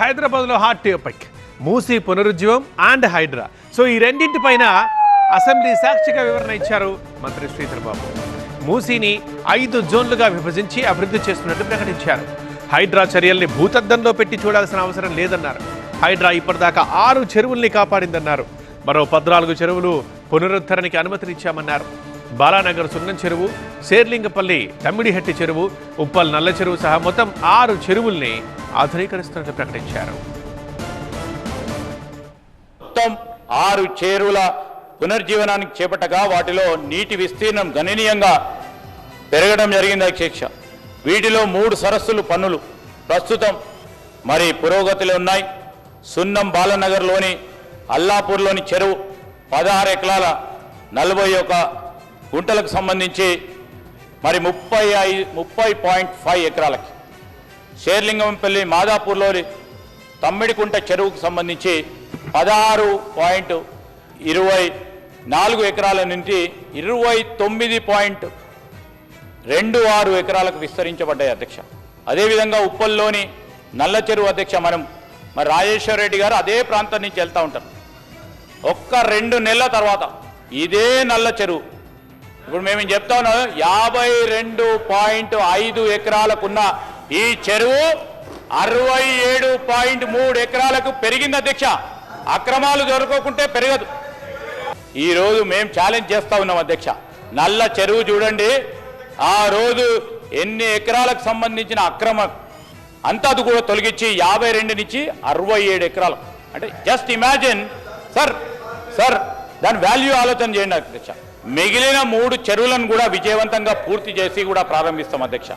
హైదరాబాద్లో hot topic Musi పునరుజ్జీవం and Hydraa. So ఈ రెండింటిపైన అసెంబ్లీ సాక్షిగా వివరణ ఇచ్చారు మంత్రి శ్రీధర్ బాబు. మూసీని 5 జోన్లుగా విభజించి అభివృద్ధి చేస్తున్నట్టు ప్రకటించారు. హైడ్రా చర్యల్ని భూతద్దంలో పెట్టి చూడాల్సిన అవసరం లేదన్నారు. హైడ్రా ఇప్పటిదాకా 6 చెరువుల్ని కాపాడిందన్నారు. మరో 14 చెరువులు పునరుద్ధరణకి అనుమతినిచ్చామన్నారు. బాలానగర్ సున్నం చెరువు, శేర్లింగపల్లి తమ్మిడిహట్టి చెరువు, ఉప్పల్ నల్ల చెరువు సహా మొత్తం 6 చెరువుల్ని ఆధునీకరిస్తున్నట్టు ప్రకటించారు. మొత్తం 6 చెరువుల పునర్జీవనానికి చేపట్టగా వాటిలో నీటి విస్తీర్ణం గణనీయంగా పెరగడం జరిగింది అధ్యక్ష. వీటిలో 3 సరస్సులు పన్నులు ప్రస్తుతం మరి పురోగతిలో ఉన్నాయి. సున్నం బాలనగర్లోని అల్లాపూర్లోని చెరువు 16 ఎకరాల 41 గుంటలకు సంబంధించి మరి 30.5 ఎకరాలకి, శేర్లింగంపల్లి మాదాపూర్లోని తమ్మిడికుంట చెరువుకు సంబంధించి 16.24 ఎకరాల నుంచి 29.26 ఎకరాలకు విస్తరించబడ్డాయి అధ్యక్ష. అదేవిధంగా ఉప్పల్లోని నల్ల చెరువు అధ్యక్ష, మరి రాజేశ్వర రెడ్డి గారు అదే ప్రాంతం నుంచి వెళ్తూ ఉంటారు. ఒక్క 2 నెలల తర్వాత ఇదే నల్ల చెరువు ఇప్పుడు మేము చెప్తా ఉన్నాం 52.5 ఎకరాలకున్న ఈ చెరువు 67.3 ఎకరాలకు పెరిగింది అధ్యక్ష. అక్రమాలు జరగకుంటే పెరగదు. ఈరోజు మేము ఛాలెంజ్ చేస్తా ఉన్నాం అధ్యక్ష. నల్ల చెరువు చూడండి, ఆ రోజు ఎన్ని ఎకరాలకు సంబంధించిన అక్రమం అంతా అది కూడా తొలగించి 52 నుంచి 67 ఎకరాలు. అంటే జస్ట్ ఇమాజిన్ సార్ దాని వాల్యూ ఆలోచన చేయండి అధ్యక్ష. మిగిలిన 3 చెరువులను కూడా విజయవంతంగా పూర్తి చేసి కూడా ప్రారంభిస్తాం అధ్యక్ష.